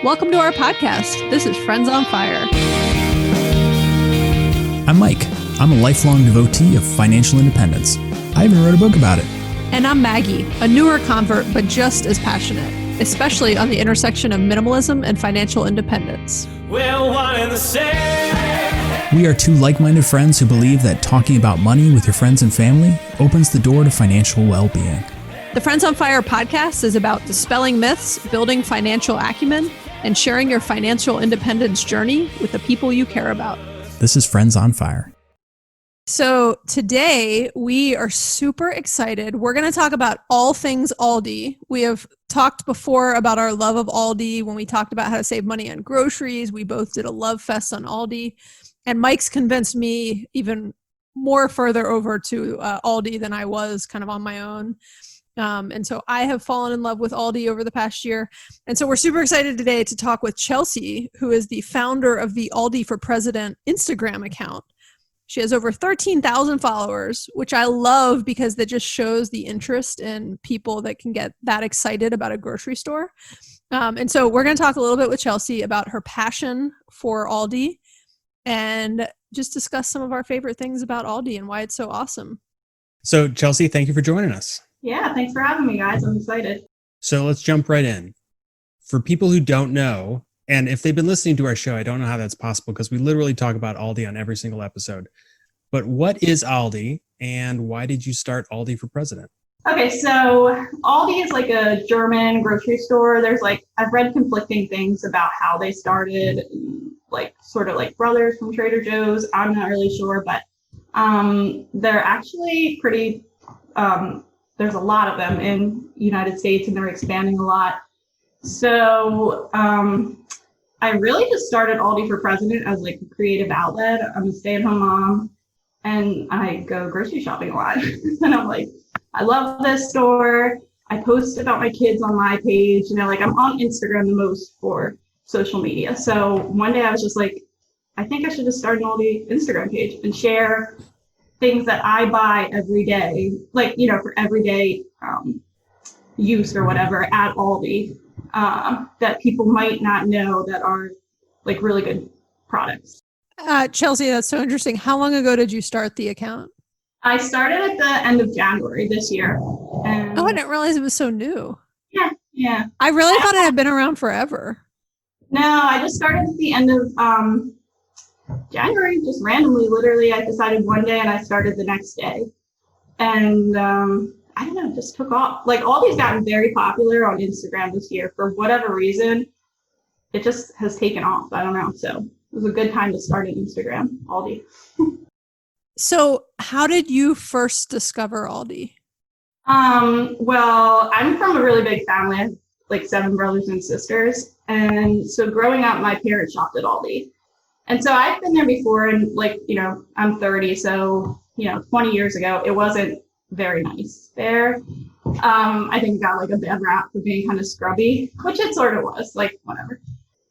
Welcome to our podcast. This is Friends on Fire. I'm Mike. I'm a lifelong devotee of financial independence. I even wrote a book about it. And I'm Maggie, a newer convert, but just as passionate, especially on the intersection of minimalism and financial independence. We're one and the same. We are two like-minded friends who believe that talking about money with your friends and family opens the door to financial well-being. The Friends on Fire podcast is about dispelling myths, building financial acumen, and sharing your financial independence journey with the people you care about. This is Friends on Fire. So today we are super excited. We're going to talk about all things Aldi. We have talked before about our love of Aldi when we talked about how to save money on groceries. We both did a love fest on Aldi, and Mike's convinced me even more further over to Aldi than I was kind of on my own. And so I have fallen in love with Aldi over the past year. And so we're super excited today to talk with Chelsea, who is the founder of the Aldi for President Instagram account. She has over 13,000 followers, which I love because that just shows the interest in people that can get that excited about a grocery store. And so we're going to talk a little bit with Chelsea about her passion for Aldi and just discuss some of our favorite things about Aldi and why it's so awesome. So Chelsea, thank you for joining us. Yeah, thanks for having me, guys. I'm excited. So let's jump right in. For people who don't know, and if they've been listening to our show, I don't know how that's possible because we literally talk about Aldi on every single episode. But what is Aldi and why did you start Aldi for President? Okay, so Aldi is like a German grocery store. I've read conflicting things about how they started, like sort of like brothers from Trader Joe's. I'm not really sure, but they're actually pretty, there's a lot of them in the United States and they're expanding a lot. So I really just started Aldi for President as like a creative outlet. I'm a stay-at-home mom and I go grocery shopping a lot. And I'm like, I love this store. I post about my kids on my page. I'm on Instagram the most for social media. So one day I was just like, I think I should just start an Aldi Instagram page and share things that I buy every day, for everyday use or whatever at Aldi, that people might not know that are like really good products. Chelsea, that's so interesting. How long ago did you start the account? I started at the end of January this year. And I didn't realize it was so new. Yeah. I really thought it had been around forever. No, I just started at the end of January, just randomly. Literally, I decided one day and I started the next day. And I don't know, it just took off. Like Aldi's gotten very popular on Instagram this year for whatever reason. It just has taken off. I don't know. So it was a good time to start an Instagram, Aldi. So how did you first discover Aldi? Well, I'm from a really big family. I have like 7 brothers and sisters. And so growing up, my parents shopped at Aldi. And so I've been there before and I'm 30. So, 20 years ago, it wasn't very nice there. I think it got like a bad rap for being kind of scrubby, which it sort of was, like whatever.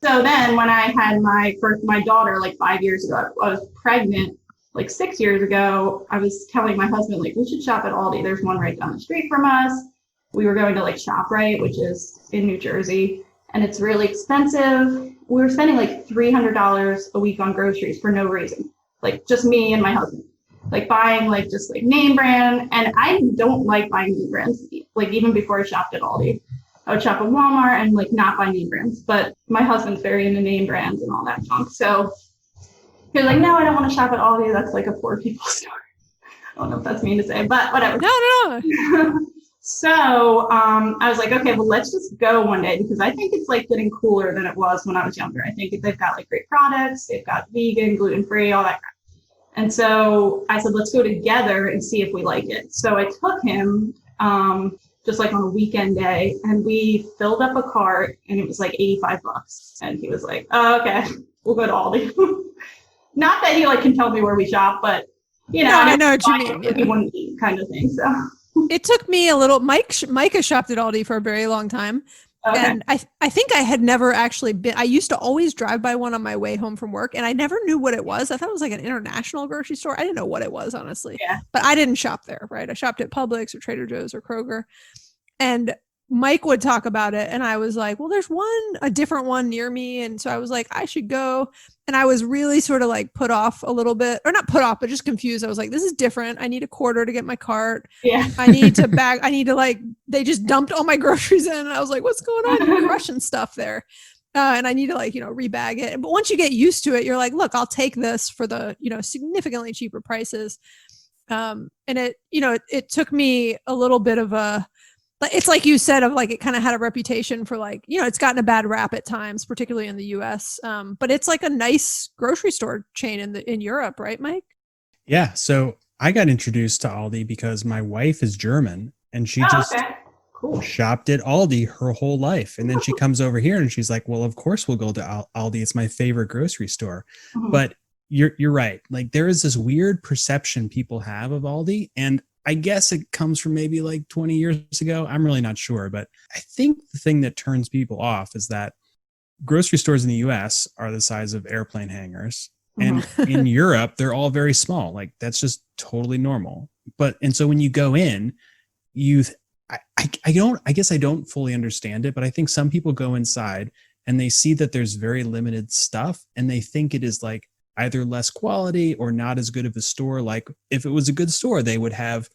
So then when I had my daughter, like 5 years ago, I was pregnant, like 6 years ago, I was telling my husband, like, we should shop at Aldi. There's one right down the street from us. We were going to like ShopRite, which is in New Jersey, and it's really expensive. We were spending like $300 a week on groceries for no reason, like just me and my husband, like buying like just like name brand. And I don't like buying name brands. Like even before I shopped at Aldi, I would shop at Walmart and like not buy name brands, but my husband's very into name brands and all that junk. So he was like, no, I don't want to shop at Aldi. That's like a poor people's store. I don't know if that's mean to say, but whatever. No. So I was like, okay, well, let's just go one day because I think it's like getting cooler than it was when I was younger. I think they've got like great products. They've got vegan, gluten-free, all that crap. And so I said, let's go together and see if we like it. So I took him just like on a weekend day and we filled up a cart and it was like $85. And he was like, oh, okay, we'll go to Aldi. Not that he like can tell me where we shop, but I know what you mean. Yeah. He wouldn't eat kind of thing. So it took me a little. Mike has shopped at Aldi for a very long time, okay. And I think I had never actually been. I used to always drive by one on my way home from work, and I never knew what it was. I thought it was like an international grocery store. I didn't know what it was, honestly. Yeah. But I didn't shop there, right? I shopped at Publix or Trader Joe's or Kroger, and Mike would talk about it, and I was like, well, there's a different one near me. And so I was like, I should go. And I was really sort of like put off a little bit, or not put off, but just confused. I was like, this is different. I need a quarter to get my cart. Yeah. I need to like, they just dumped all my groceries in. And I was like, what's going on? I'm crushing stuff there. And I need to like, rebag it. But once you get used to it, you're like, look, I'll take this for the, significantly cheaper prices. And it took me a little bit of it's like you said, of like, it kind of had a reputation for like, it's gotten a bad rap at times, particularly in the US. But it's like a nice grocery store chain in Europe, right, Mike? Yeah. So I got introduced to Aldi because my wife is German and she Cool. shopped at Aldi her whole life. And then she comes over here and she's like, well, of course we'll go to Aldi. It's my favorite grocery store. Mhm. But you're right. Like there is this weird perception people have of Aldi. And I guess it comes from maybe like 20 years ago. I'm really not sure. But I think the thing that turns people off is that grocery stores in the US are the size of airplane hangars. And in Europe, they're all very small. Like that's just totally normal. And so when you go in, I guess I don't fully understand it, but I think some people go inside and they see that there's very limited stuff and they think it is like either less quality or not as good of a store. Like if it was a good store, they would have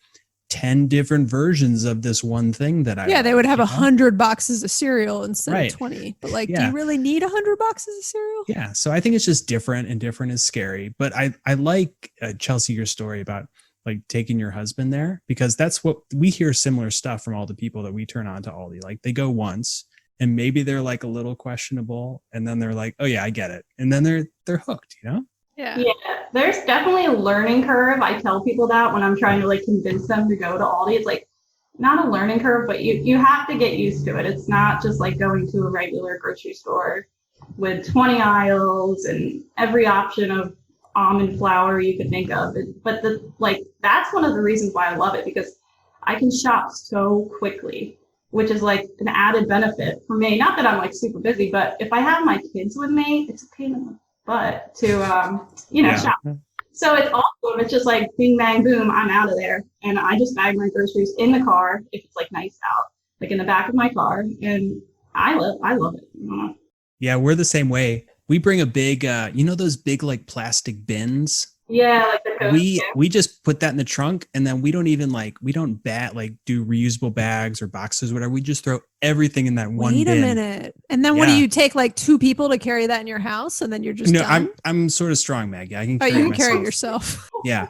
10 different versions of this one thing that they would have 100 boxes of cereal instead of 20. But like, do you really need 100 boxes of cereal? Yeah. So I think it's just different, and different is scary. But I like, Chelsea, your story about like taking your husband there, because that's what we hear similar stuff from all the people that we turn on to Aldi. Like they go once and maybe they're like a little questionable and then they're like, oh yeah, I get it. And then they're hooked, Yeah, there's definitely a learning curve. I tell people that when I'm trying to like convince them to go to Aldi. It's like not a learning curve, but you have to get used to it. It's not just like going to a regular grocery store with 20 aisles and every option of almond flour you could think of. But that's one of the reasons why I love it, because I can shop so quickly, which is like an added benefit for me. Not that I'm like super busy, but if I have my kids with me, it's a pain in the butt to shop. So it's awesome. It's just like bing bang boom, I'm out of there, and I just bag my groceries in the car if it's like nice out, like in the back of my car, and I love it. Yeah, we're the same way. We bring a big those big like plastic bins. Yeah, like the coat, we just put that in the trunk, and then we don't even do reusable bags or boxes or whatever. We just throw everything in that one bin. Wait a minute. And then what do you take, like 2 people to carry that in your house, and then you're just done? I'm sort of strong, Maggie. I can carry you can carry it yourself. Yeah.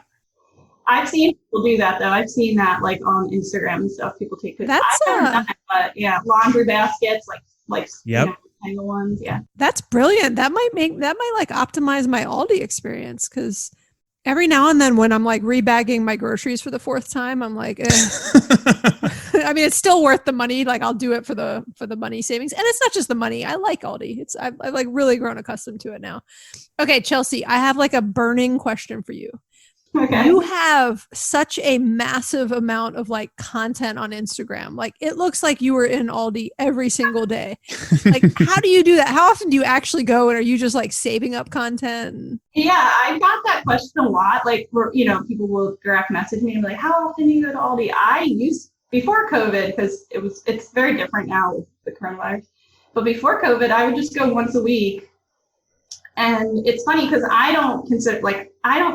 I've seen people do that though. I've seen that like on Instagram and stuff. People take pictures. That's I've never done it, but yeah, laundry baskets, like yep. Tangle ones. Yeah. That's brilliant. That might like optimize my Aldi experience, because every now and then when I'm like rebagging my groceries for the 4th time, I'm like, I mean, it's still worth the money. Like I'll do it for the money savings. And it's not just the money. I like Aldi. I've like really grown accustomed to it now. Okay, Chelsea, I have like a burning question for you. Okay. You have such a massive amount of like content on Instagram. Like it looks like you were in Aldi every single day. Like how do you do that? How often do you actually go, and are you just like saving up content? Yeah, I got that question a lot. Like people will direct message me and be like, how often do you go to Aldi? I used before COVID, because it's very different now with the coronavirus. But before COVID, I would just go once a week. And it's funny because I don't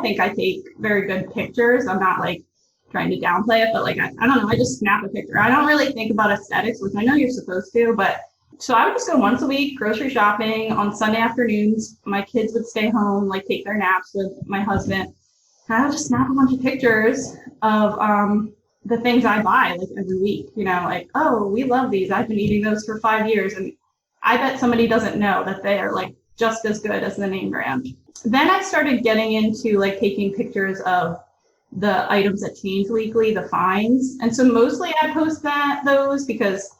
think I take very good pictures. I'm not like trying to downplay it, but like, I don't know. I just snap a picture. I don't really think about aesthetics, which I know you're supposed to, but so I would just go once a week grocery shopping on Sunday afternoons. My kids would stay home, like take their naps with my husband. And I would just snap a bunch of pictures of the things I buy like every week, like, oh, we love these. I've been eating those for 5 years. And I bet somebody doesn't know that they are like just as good as the name brand. Then I started getting into like taking pictures of the items that change weekly, the finds. And so mostly I post those because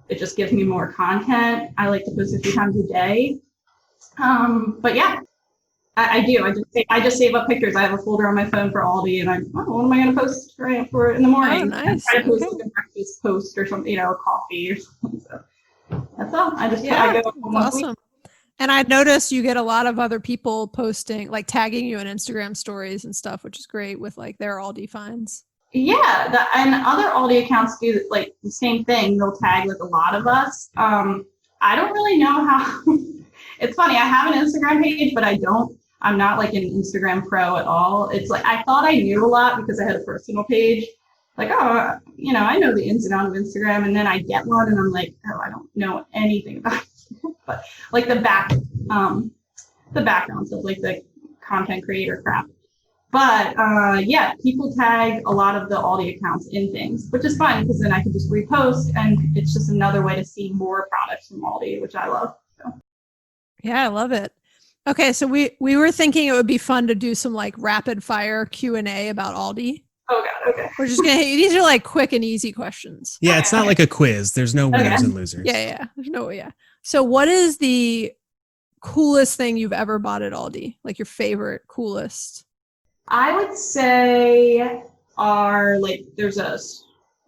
it just gives me more content. I like to post a few times a day. But yeah, I do. I just save up pictures. I have a folder on my phone for Aldi, and what am I going to post for in the morning? Oh, nice. I try to post like a breakfast post or something, a coffee or something. So that's all. I go once a week. Awesome. And I noticed you get a lot of other people posting, like tagging you in Instagram stories and stuff, which is great with like their Aldi finds. Yeah, and other Aldi accounts do like the same thing. They'll tag like a lot of us. I don't really know how. It's funny. I have an Instagram page, but I don't. I'm not like an Instagram pro at all. It's like I thought I knew a lot because I had a personal page. Like, oh, I know the ins and outs of Instagram, and then I get one, and I'm like, oh, I don't know anything about it. But like the backgrounds of like the content creator crap. But yeah, people tag a lot of the Aldi accounts in things, which is fun because then I can just repost and it's just another way to see more products from Aldi, which I love. So. Yeah, I love it. Okay, so we were thinking it would be fun to do some like rapid fire Q&A about Aldi. Oh God, okay. We're just gonna these are like quick and easy questions. Yeah, it's not like a quiz. There's no winners and losers. Yeah. There's no yeah. So what is the coolest thing you've ever bought at Aldi? Like your favorite, coolest? I would say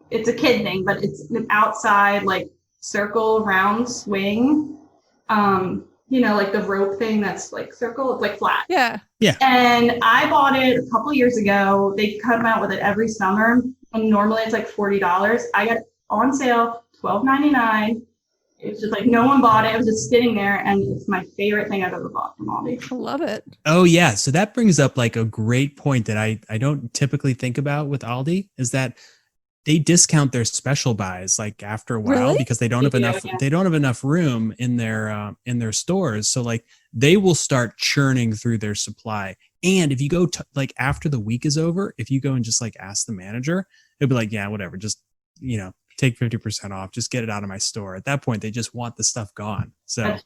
it's a kid thing, but it's an outside like circle round swing. Like the rope thing that's like circle, it's like flat. Yeah. And I bought it a couple years ago. They come out with it every summer, and normally it's like $40. I got it on sale, $12.99. It's just like no one bought it. It was just sitting there, and it's my favorite thing I've ever bought from Aldi. I love it. Oh yeah, so that brings up like a great point that I don't typically think about with Aldi is that they discount their special buys like after a while Really? because they don't have enough room in their stores. So like they will start churning through their supply. And if you go like after the week is over, if you go and just like ask the manager, it'll be like, yeah, whatever, just take 50% off, just get it out of my store. At that point, they just want the stuff gone. So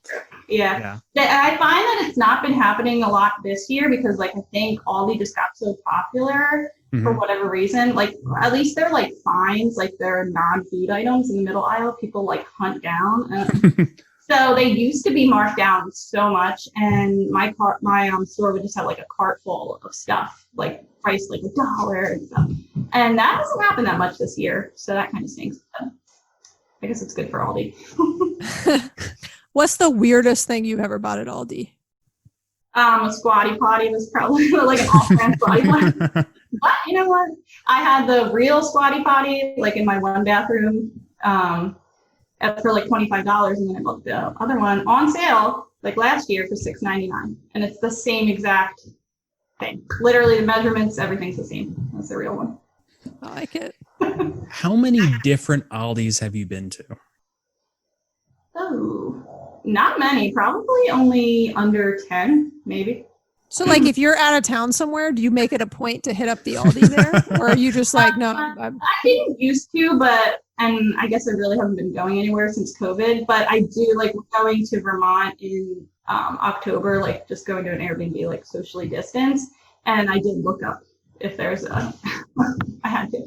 yeah. I find that it's not been happening a lot this year because like I think Aldi just got so popular for whatever reason. Like at least they're like fines, like they're non-food items in the middle aisle. People like hunt down. So they used to be marked down so much, and my store would just have like a cart full of stuff, like priced like $1 and stuff. And that hasn't happened that much this year, so that kind of stinks. But I guess it's good for Aldi. What's the weirdest thing you've ever bought at Aldi? A squatty potty was probably like an off-brand squatty potty. But you know what? I had the real squatty potty like in my one bathroom. For like $25, and then I bought the other one on sale like last year for $6.99, and it's the same exact thing. Literally, the measurements, everything's the same. That's the real one. I like it. How many different Aldis have you been to? Oh, not many. Probably only under 10, maybe. So, like, if you're out of town somewhere, do you make it a point to hit up the Aldi there, or are you just like, no? I didn't used to, and I guess I really haven't been going anywhere since COVID. But I do like going to Vermont in October, like just going to an Airbnb, like socially distanced. And I did look up if there's I had to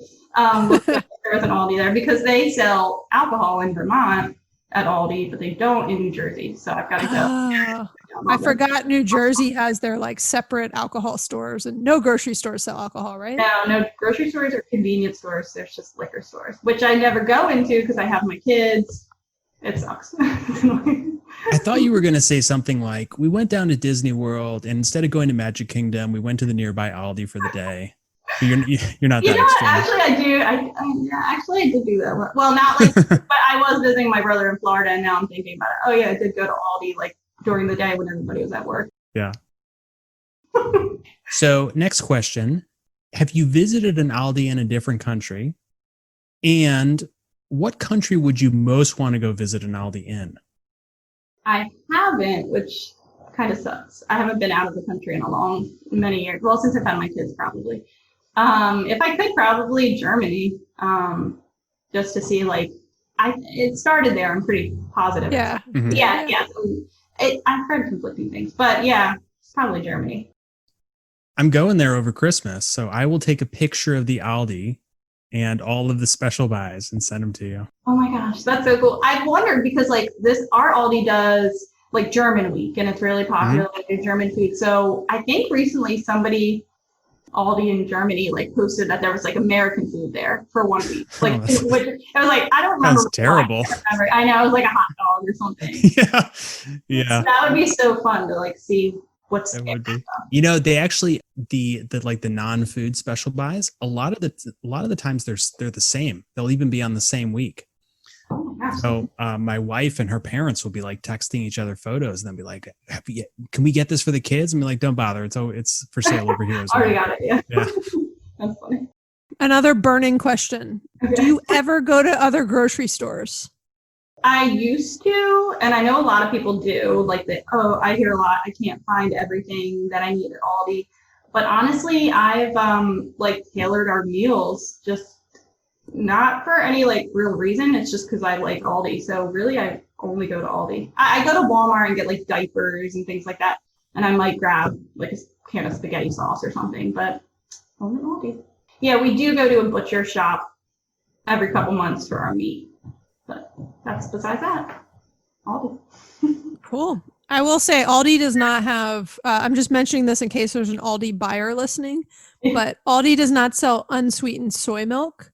look up if there was an Aldi there because they sell alcohol in Vermont at Aldi, but they don't in New Jersey. So I've got to go. I forgot New Jersey has their like separate alcohol stores, and no grocery stores sell alcohol, right? No grocery stores or convenience stores. There's just liquor stores, which I never go into because I have my kids. It sucks. I thought you were going to say something like, we went down to Disney World, and instead of going to Magic Kingdom, we went to the nearby Aldi for the day. You're not that extreme. Actually, I do. Actually, I did do that. Well, not like, but I was visiting my brother in Florida, and now I'm thinking about it. Oh yeah, I did go to Aldi like during the day when everybody was at work. Yeah. So next question. Have you visited an Aldi in a different country? And what country would you most want to go visit an Aldi in? I haven't, which kind of sucks. I haven't been out of the country in many years. Well, since I've had my kids, probably. If I could, probably Germany, just to see, like, it started there. I'm pretty positive. Yeah. Mm-hmm. Yeah. So I've heard conflicting things, but yeah, it's probably Germany. I'm going there over Christmas, so I will take a picture of the Aldi and all of the special buys and send them to you. Oh my gosh, that's so cool. I've wondered because like our Aldi does like German week, and it's really popular, like the German food. So I think recently Aldi in Germany like posted that there was like American food there for 1 week. Like which I was like, I don't remember. That's terrible. I know, it was like a hot dog or something. Yeah. So that would be so fun to like see what's That there. would be. You know, they actually the like the non-food special buys. A lot of the times they're the same. They'll even be on the same week. Oh my gosh. So my wife and her parents will be like texting each other photos, and then be like, "Can we get this for the kids?" And be like, "Don't bother. It's for sale over here as well." Already got it. Yeah. Yeah. That's funny. Another burning question. Okay. Do you ever go to other grocery stores? I used to, and I know a lot of people do, like that, oh, I hear a lot, I can't find everything that I need at Aldi. But honestly, I've like tailored our meals just not for any like real reason. It's just because I like Aldi. So really I only go to Aldi. I go to Walmart and get like diapers and things like that. And I might grab like a can of spaghetti sauce or something, but only Aldi. Yeah, we do go to a butcher shop every couple months for our meat. But that's besides that. Aldi. Cool. I will say Aldi does not have, I'm just mentioning this in case there's an Aldi buyer listening, but Aldi does not sell unsweetened soy milk.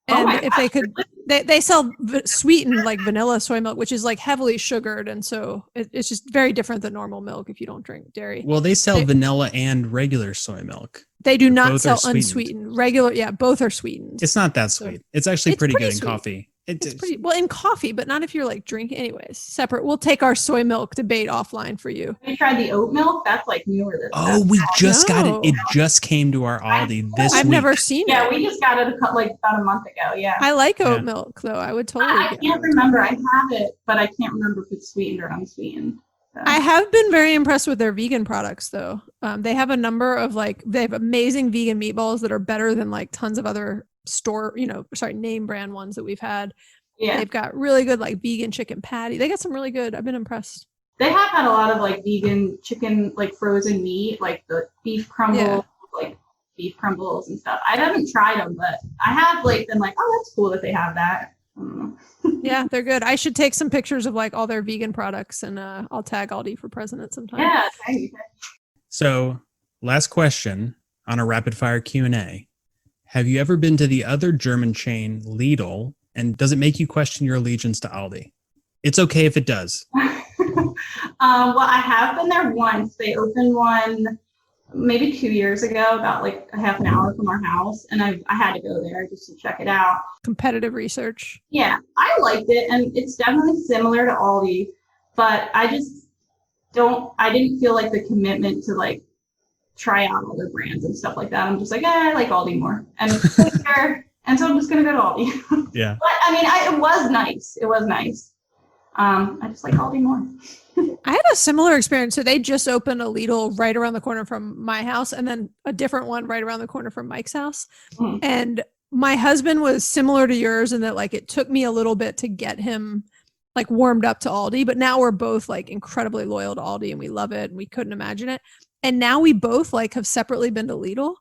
Oh And my if gosh, they could, they sell sweetened like vanilla soy milk, which is like heavily sugared. And so it's just very different than normal milk if you don't drink dairy. Well, they sell vanilla and regular soy milk. They do not Both sell are sweetened. unsweetened. Regular, yeah, both are sweetened. It's not that sweet. It's actually It's pretty pretty good in sweet. coffee. It's pretty well in coffee, but not if you're like drinking. Anyways, separate. We'll take our soy milk debate offline for you. Have you tried the oat milk? That's like newer than Oh, that. we just got it. No. It just came to our Aldi this I've week. never seen Yeah, it. we just got it like about a month ago. Yeah. I like oat Yeah. milk though. I would totally. I get can't it. remember. I have it, but I can't remember if it's sweetened or unsweetened. So. I have been very impressed with their vegan products though. They have a number of they have amazing vegan meatballs that are better than like tons of other name brand ones that we've had. Yeah. They've got really good like vegan chicken patty. They got some really good. I've been impressed. They have had a lot of like vegan chicken, like frozen meat, like the beef crumbles, like beef crumbles and stuff. I haven't tried them, but I have like been like, oh, that's cool that they have that. I don't know. Yeah, they're good. I should take some pictures of like all their vegan products and I'll tag Aldi for president sometime. Yeah. Okay. So, last question on a rapid fire Q&A. Have you ever been to the other German chain, Lidl, and does it make you question your allegiance to Aldi? It's okay if it does. Well, I have been there once. They opened one maybe 2 years ago, about like a half an hour from our house, and I had to go there just to check it out. Competitive research. Yeah, I liked it, and it's definitely similar to Aldi, but I didn't feel like the commitment to like try out other brands and stuff like that. I'm just like, I like Aldi more, and it's quicker, and so I'm just gonna go to Aldi. Yeah. But I mean, it was nice. It was nice. I just like Aldi more. I had a similar experience. So they just opened a Lidl right around the corner from my house and then a different one right around the corner from Mike's house. Mhm. And my husband was similar to yours in that like it took me a little bit to get him like warmed up to Aldi, but now we're both like incredibly loyal to Aldi and we love it and we couldn't imagine it. And now we both like have separately been to Lidl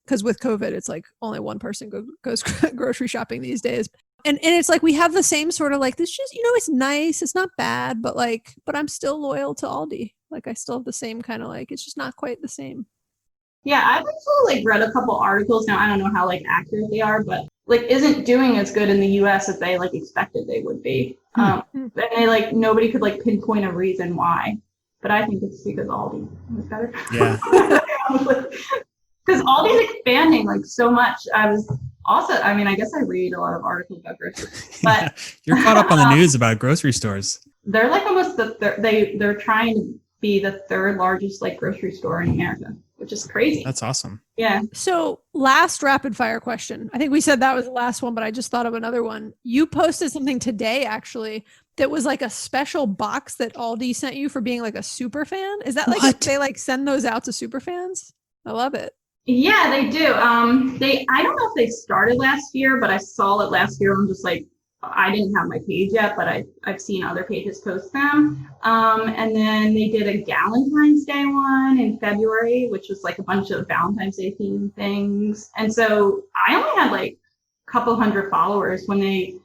because with COVID, it's like only one person goes grocery shopping these days. And it's like we have the same sort of like this just, it's nice, it's not bad, but I'm still loyal to Aldi. Like I still have the same kind of like it's just not quite the same. Yeah, I've actually like read a couple articles now. I don't know how like accurate they are, but like isn't doing as good in the US as they like expected they would be. And they like nobody could like pinpoint a reason why. But I think it's because Aldi is better. Yeah. Because Aldi's expanding like so much. I guess I read a lot of articles about groceries, but You're caught up on the news about grocery stores. they're like almost they're trying to be the third largest like grocery store in America, which is crazy. That's awesome. Yeah. So last rapid fire question. I think we said that was the last one, but I just thought of another one. You posted something today actually that was like a special box that Aldi sent you for being like a super fan. Is that like What? they like send those out to super fans? I love it. Yeah, they do. I don't know if they started last year, but I saw it last year. I'm just like, I didn't have my page yet, but I've seen other pages post them. And then they did a Valentine's Day one in February, which was like a bunch of Valentine's Day themed things. And so I only had like a couple hundred followers when they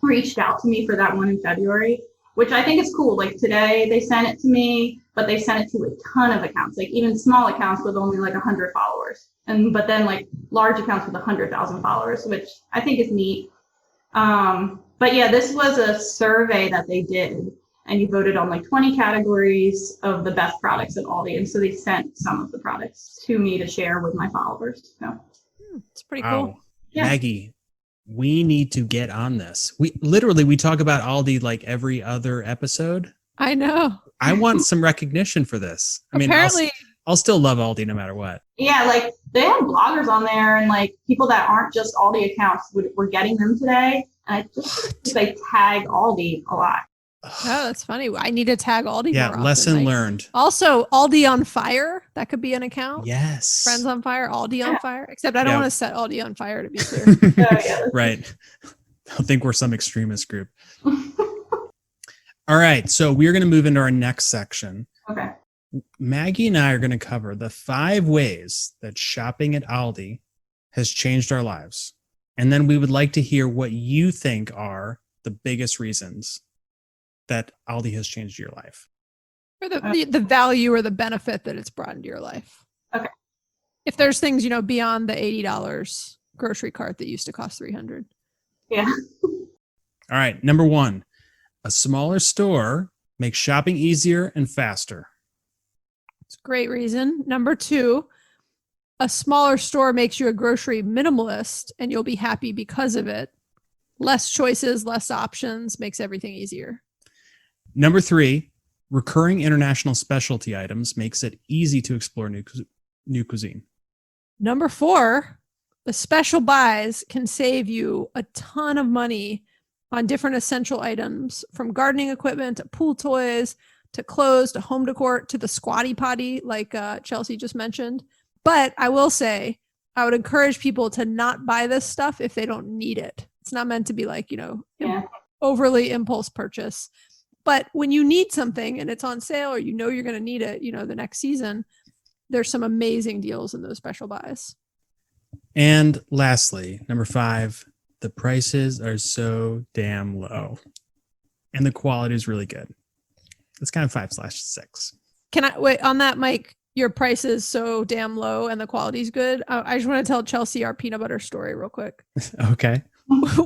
reached out to me for that one in February, which I think is cool. Like today they sent it to me, but they sent it to a ton of accounts, like even small accounts with only like 100 followers. But then like large accounts with 100,000 followers, which I think is neat. But yeah, this was a survey that they did. and you voted on like 20 categories of the best products at Aldi. And so they sent some of the products to me to share with my followers. So It's pretty Wow. cool. Yeah. Maggie, we need to get on this. We talk about Aldi like every other episode. I know. I want some recognition for this. I mean, Apparently, I'll still love Aldi no matter what. yeah, like they have bloggers on there and like people that aren't just Aldi accounts. We're getting them today. And I just think they tag Aldi a lot. oh, that's funny. I need to tag Aldi Yeah, more often. lesson like- learned. Also, Aldi on Fire. That could be an account. Yes. Friends on Fire, Aldi on Fire. Except I don't Yeah. want to set Aldi on fire, to be clear. So, yeah, Right. I think we're some extremist group. All right. So we're going to move into our next section. okay. Maggie and I are going to cover the 5 ways that shopping at Aldi has changed our lives. And then we would like to hear what you think are the biggest reasons that Aldi has changed your life. Or the value or the benefit that it's brought into your life. Okay. If there's things, beyond the $80 grocery cart that used to cost $300. Yeah. All right. Number 1, a smaller store makes shopping easier and faster. It's a great reason. Number 2, a smaller store makes you a grocery minimalist and you'll be happy because of it. Less choices, less options makes everything easier. Number 3, recurring international specialty items makes it easy to explore new cuisine. Number 4, the special buys can save you a ton of money on different essential items, from gardening equipment to pool toys to clothes to home decor to the squatty potty, like Chelsea just mentioned. But I will say, I would encourage people to not buy this stuff if they don't need it. It's not meant to be like, Yeah. overly impulse purchase. But when you need something and it's on sale or you're going to need it, the next season, there's some amazing deals in those special buys. And lastly, number 5, the prices are so damn low and the quality is really good. It's kind of 5/6. Can I wait on that, Mike? Your price is so damn low and the quality's good. I just want to tell Chelsea our peanut butter story real quick. Okay.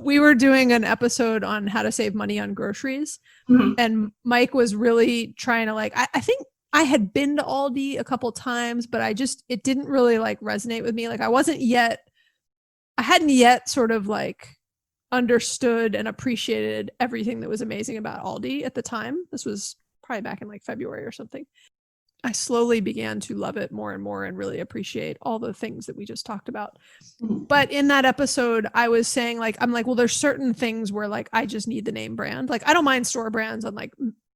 We were doing an episode on how to save money on groceries. Mhm. And Mike was really trying to I think I had been to Aldi a couple times, but it didn't really resonate with me. I hadn't yet sort of understood and appreciated everything that was amazing about Aldi at the time. This was probably back in February or something. I slowly began to love it more and more and really appreciate all the things that we just talked about. Mhm. But in that episode, I was saying well, there's certain things where I just need the name brand. I don't mind store brands on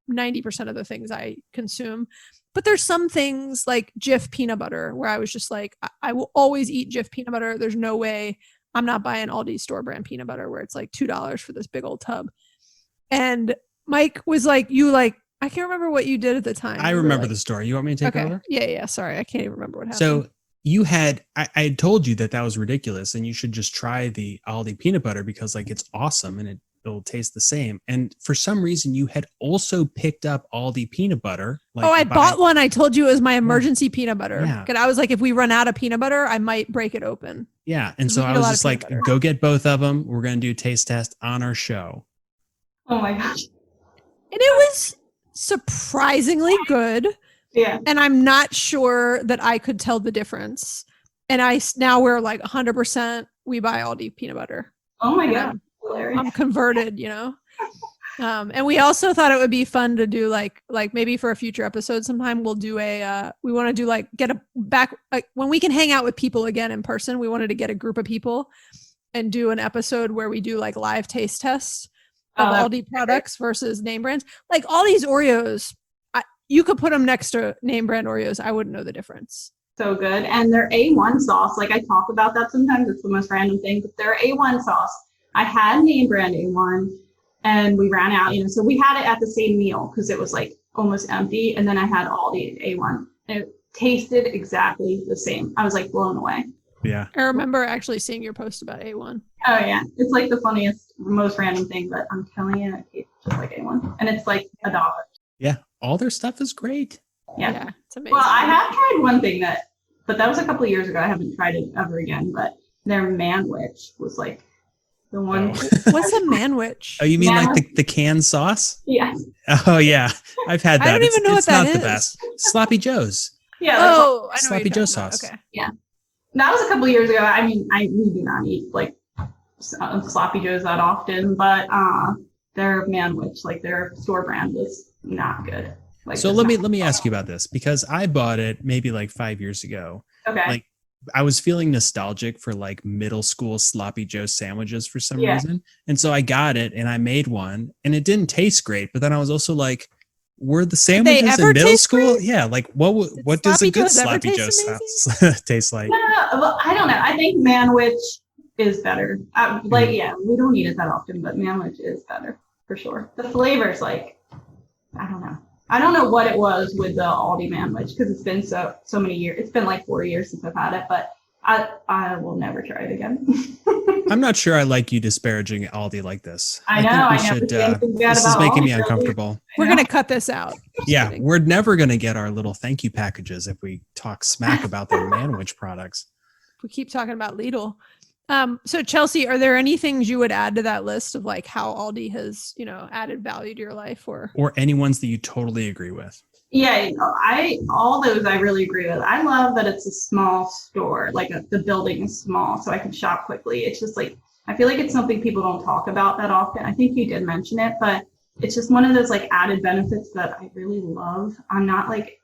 90% of the things I consume, but there's some things like Jif peanut butter where I was just I will always eat Jif peanut butter. There's no way I'm not buying Aldi store brand peanut butter where it's $2 for this big old tub. And Mike was I can't remember what you did at the time. I remember the story. You want me to take Okay. over? Yeah. Sorry. I can't even remember what happened. So you had, I had told you that was ridiculous and you should just try the Aldi peanut butter because it's awesome and it'll taste the same. And for some reason you had also picked up Aldi peanut butter. I bought one. I told you it was my emergency peanut butter. Yeah. Because I was if we run out of peanut butter, I might break it open. Yeah. And so We I eat a was lot just of peanut butter. go get both of them. We're going to do a taste test on our show. Oh my gosh. And it was surprisingly good. Yeah. And I'm not sure that I could tell the difference. And now we're 100% we buy Aldi peanut butter. Oh my Yeah. god. Hilarious. I'm converted, and we also thought it would be fun to do maybe for a future episode sometime we'll do we want to do get a back when we can hang out with people again in person. We wanted to get a group of people and do an episode where we do live taste tests of Aldi products versus name brands. All these Oreos, you could put them next to name brand Oreos. I wouldn't know the difference. So good. And their A1 sauce, I talk about that sometimes. It's the most random thing, but their A1 sauce, I had name brand A1 and we ran out, so we had it at the same meal because it was almost empty. And then I had Aldi A1 and it tasted exactly the same. I was blown away. Yeah. I remember actually seeing your post about A1. Oh yeah. It's the funniest, most random thing, but I'm telling you, it tastes just like A1. And it's $1. Yeah. All their stuff is great. Yeah. It's amazing. Well, I have tried one thing but that was a couple of years ago. I haven't tried it ever again, but their manwich was The one. What's a manwich? Oh, you mean Yeah. like the canned sauce? Yeah. Oh yeah, I've had that. I don't even know it's what that not the is. best. Sloppy Joe's. Yeah. That's Oh, I know what Sloppy you're Joe talking about. sauce. Okay. that was a couple years ago. I mean, we do not eat like sloppy joes that often, but their manwich, like their store brand, was not good. Like, So just let not- me ask you about this, because I bought it maybe like 5 years ago. Okay. Like I was feeling nostalgic for like middle school sloppy Joe sandwiches for some Yeah. reason. And so I got it and I made one and it didn't taste great. But then I was also like, were the sandwiches ever in middle taste school? great? Yeah. Like what does Sloppy a good Joes ever sloppy Joe taste sauce taste like? Well, I don't know. I think manwich is better. Like, yeah, we don't eat it that often, but manwich is better for sure. The flavor's like, I don't know. I don't know what it was with the Aldi manwich because it's been so many years. It's been like 4 years since I've had it, but I will never try it again. I'm not sure I like you disparaging Aldi like this. I know. think we I should. never think bad This is about making Aldi, me really. uncomfortable. We're gonna cut this out. Just Yeah, kidding. we're never going to get our little thank you packages if we talk smack about their manwich products. We keep talking about Lidl. So Chelsea, are there any things you would add to that list of like how Aldi has, added value to your life or? Or any ones that you totally agree with. Yeah, all those I really agree with. I love that it's a small store, like the building is small, so I can shop quickly. It's just like I feel like it's something people don't talk about that often. I think you did mention it, but it's just one of those like added benefits that I really love. I'm not like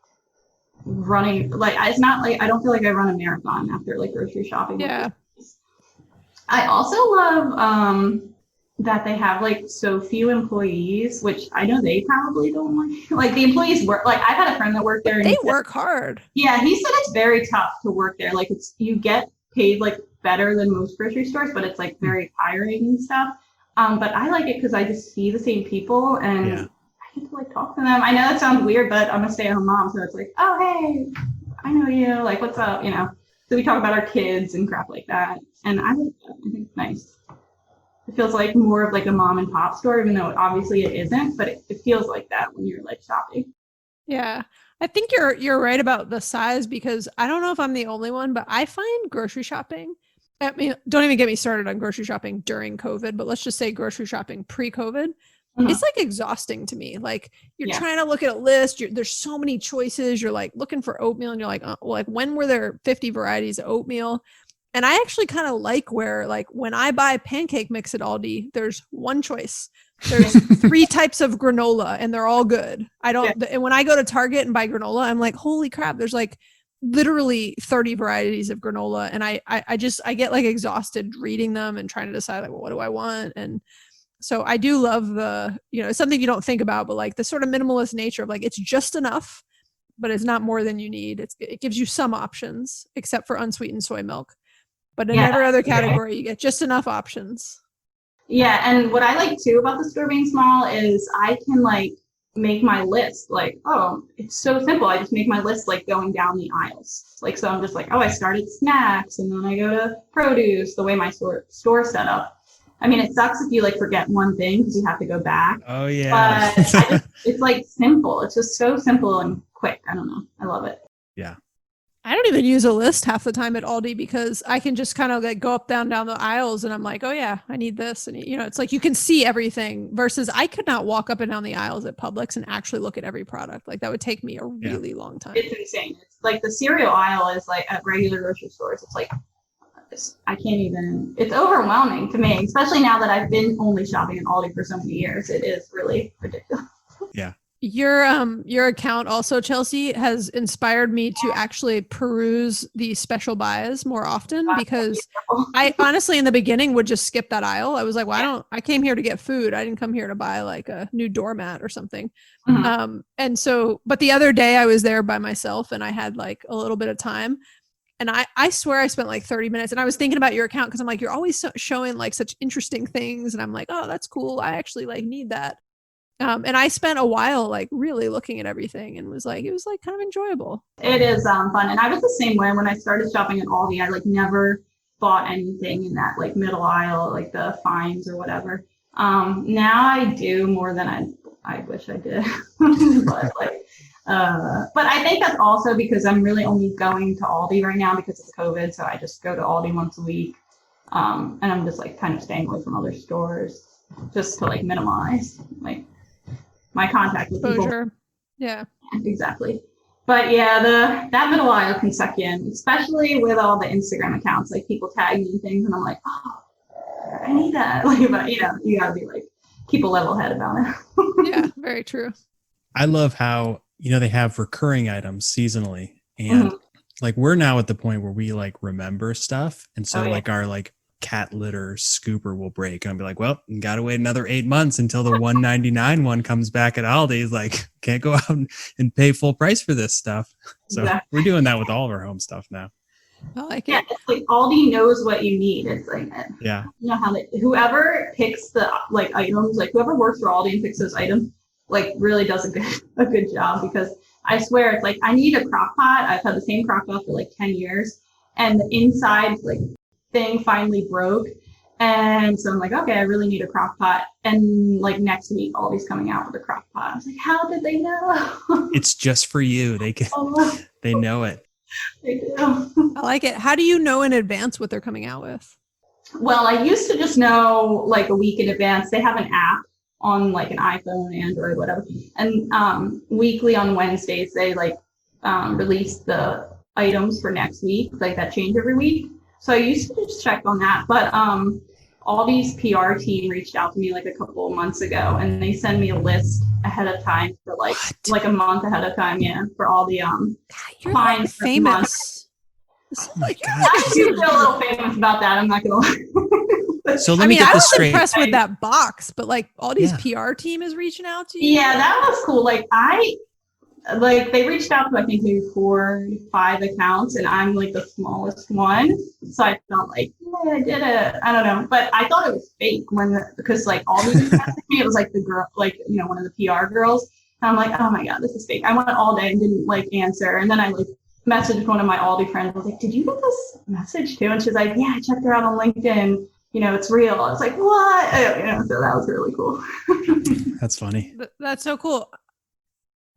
running like it's not like I don't feel like I run a marathon after like grocery shopping. Yeah. I also love that they have like so few employees, which I know they probably don't like. Like the employees work. Like I've had a friend that worked there. And They he said- work hard. Yeah, he said it's very tough to work there. Like you get paid like better than most grocery stores, but it's like very tiring and stuff. But I like it because I just see the same people and Yeah. I get to like talk to them. I know that sounds weird, but I'm a stay-at-home mom, so it's like, oh hey, I know you. Like, what's up? So we talk about our kids and crap like that, and I like that. I think it's nice. It feels like more of like a mom and pop store, even though obviously it isn't, but it feels like that when you're like shopping. Yeah. I think you're right about the size because I don't know if I'm the only one, but I find grocery shopping. I mean, don't even get me started on grocery shopping during COVID, but let's just say grocery shopping pre-COVID. Mhm. It's like exhausting to me. Like you're Yeah. trying to look at a list. There's so many choices. You're like looking for oatmeal and you're like, well, like when were there 50 varieties of oatmeal? And I actually kind of like where like when I buy pancake mix at Aldi, there's one choice. There's 3 types of granola and they're all good. And when I go to Target and buy granola, I'm like, holy crap, there's like literally 30 varieties of granola. And I get like exhausted reading them and trying to decide like, well, what do I want? And so I do love it's something you don't think about, but like the sort of minimalist nature of like, it's just enough, but it's not more than you need. It gives you some options except for unsweetened soy milk. But in every other category, you get just enough options. Yeah, and what I like too about the store being small is I can like make my list like, oh, it's so simple. I just make my list like going down the aisles. Like, so I'm just like, oh, I started snacks and then I go to produce the way my store set up. I mean, it sucks if you like forget one thing because you have to go back. Oh yeah. But it's like simple. It's just so simple and quick. I don't know. I love it. Yeah. I don't even use a list half the time at Aldi because I can just kind of like go up down the aisles and I'm like, oh yeah, I need this. And it's like you can see everything versus I could not walk up and down the aisles at Publix and actually look at every product. Like that would take me a really long time. It's insane. It's like the cereal aisle is like at regular grocery stores. It's like, I can't even, it's overwhelming to me, especially now that I've been only shopping at Aldi for so many years. It is really ridiculous. Yeah. Your account also, Chelsea, has inspired me to actually peruse the special buys more often because I honestly in the beginning would just skip that aisle. I was like, well, I came here to get food. I didn't come here to buy like a new doormat or something. Mhm. And so, but the other day I was there by myself and I had like a little bit of time. And I swear I spent like 30 minutes and I was thinking about your account because I'm like, you're always showing like such interesting things. And I'm like, oh, that's cool. I actually like need that. And I spent a while like really looking at everything and it was like kind of enjoyable. It is fun. And I was the same way when I started shopping at Aldi. I like never bought anything in that like middle aisle, like the fines or whatever. Now I do more than I wish I did. But I think that's also because I'm really only going to Aldi right now because of COVID. So I just go to Aldi once a week. And I'm just like kind of staying away from other stores just to like minimize like my contact with people. Exposure. Yeah. Exactly. But yeah, that middle aisle can suck you in, especially with all the Instagram accounts. Like people tag me and things, and I'm like, oh, I need that. Like, but you know, you gotta be like, keep a level head about it. Yeah, very true. I love how, you know, they have recurring items seasonally, and like we're now at the point where we like remember stuff. And so like our like cat litter scooper will break and I'll be like, well, you gotta wait another 8 months until the $1.99 one comes back at Aldi. Like, can't go out and pay full price for this stuff. So we're doing that with all of our home stuff now. I like it. Yeah, it's like Aldi knows what you need. It's like, yeah, you know how whoever picks the like items, like whoever works for Aldi and picks those items, like really does a good job, because I swear it's like I need a crock pot. I've had the same crock pot for like 10 years, and the inside like thing finally broke, and so I'm like, okay, I really need a crock pot. And like next week, Aldi's coming out with a crock pot. I was like, how did they know? It's just for you. They can, they know it. They do. I like it. How do you know in advance what they're coming out with? Well, I used to just know like a week in advance. They have an app on like an iPhone, Android, whatever. And weekly on Wednesdays, they like release the items for next week, like that change every week. So I used to just check on that. But Aldi's PR team reached out to me like a couple of months ago, and they send me a list ahead of time for like a month ahead of time, for all the You're fines. famous. Oh my God. I do feel a little famous about that. I'm not gonna lie. So let me get I this was straight. impressed with that box, but like Aldi's PR team is reaching out to you. Yeah, that was cool. Like they reached out to I think maybe 4 or 5 accounts, and I'm like the smallest one, so I felt like I did it. I don't know, but I thought it was fake because like all these messaged me, it was like the girl, like one of the PR girls. And I'm like, oh my God, this is fake. I went all day and didn't like answer, and then I like messaged one of my Aldi friends. I was like, did you get this message too? And she's like, yeah, I checked her out on LinkedIn. It's real. I was like, what? So that was really cool. That's funny. That's so cool.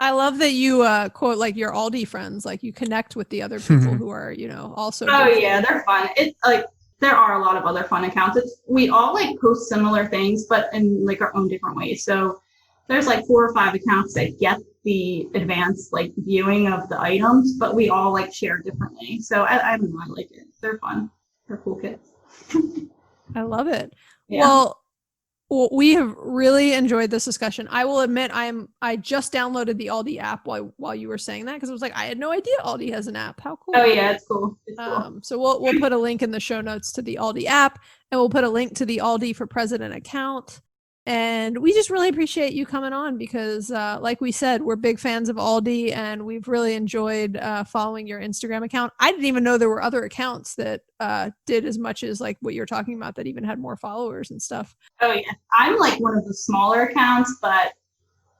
I love that you quote like your Aldi friends, like you connect with the other people who are, also. Oh yeah, they're fun. It's like there are a lot of other fun accounts. We all like post similar things, but in like our own different ways. So there's like 4 or 5 accounts that get the advanced like viewing of the items, but we all like share differently. So I don't know, I like it. They're fun. They're cool kids. I love it. Yeah. Well, we have really enjoyed this discussion. I will admit I just downloaded the Aldi app while you were saying that, because I was like, I had no idea Aldi has an app. How cool. Oh yeah, it's cool. It's cool. So we'll put a link in the show notes to the Aldi app, and we'll put a link to the Aldi for President account. And we just really appreciate you coming on, because like we said, we're big fans of Aldi, and we've really enjoyed following your Instagram account. I didn't even know there were other accounts that did as much as like what you're talking about, that even had more followers and stuff. Oh yeah, I'm like one of the smaller accounts, but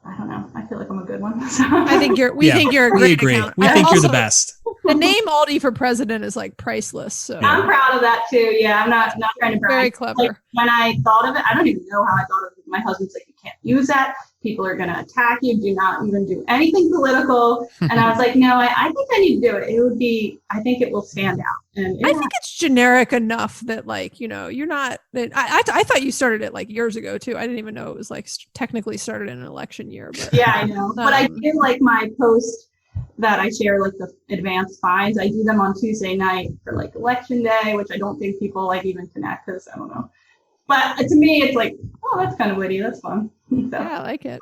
I don't know. I feel like I'm a good one. So. I think we think you're a great agree. account. We think you're the best. The name Aldi for President is like priceless. So I'm proud of that too. Yeah, I'm not trying to brag. Very clever. Like, when I thought of it, I don't even know how I thought of it. My husband's like, you can't use that. People are going to attack you. Do not even do anything political. And I was like, no, I think I need to do it. I think it will stand out. And I think it's generic enough that like, you're not, that I thought you started it like years ago too. I didn't even know it was like technically started in an election year. But yeah, I know. But I do like my post that I share, like the advanced finds. I do them on Tuesday night for like election day, which I don't think people like even connect, because I don't know. But to me, it's like, oh, that's kind of witty. That's fun. So. Yeah, I like it.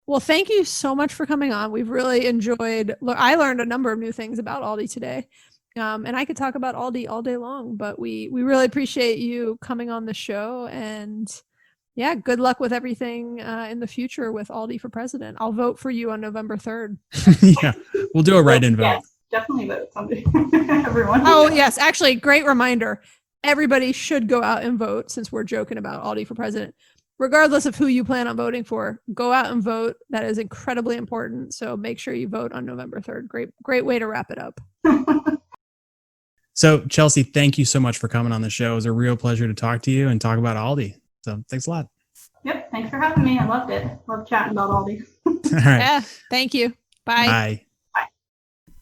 Well, thank you so much for coming on. We've really enjoyed. Look, I learned a number of new things about Aldi today, and I could talk about Aldi all day long. But we really appreciate you coming on the show, and yeah, good luck with everything in the future with Aldi for President. I'll vote for you on November 3rd. Yeah, we'll do a write-in vote. Yes, definitely vote someday. Everyone. Oh yes, actually, great reminder. Everybody should go out and vote, since we're joking about Aldi for President. Regardless of who you plan on voting for, go out and vote. That is incredibly important. So make sure you vote on November 3rd. Great way to wrap it up. So Chelsea, thank you so much for coming on the show. It was a real pleasure to talk to you and talk about Aldi. So thanks a lot. Yep. Thanks for having me. I loved it. Love chatting about Aldi. All right. Yeah. Thank you. Bye. Bye.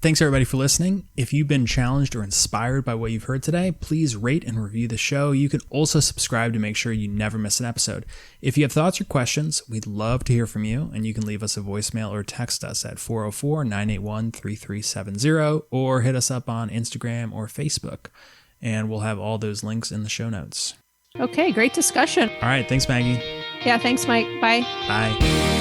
Thanks everybody for listening. If you've been challenged or inspired by what you've heard today, please rate and review the show. You can also subscribe to make sure you never miss an episode. If you have thoughts or questions, we'd love to hear from you, and you can leave us a voicemail or text us at 404-981-3370 or hit us up on Instagram or Facebook, and we'll have all those links in the show notes. Okay, great discussion. All right, thanks Maggie. Yeah, thanks, Mike. Bye. Bye.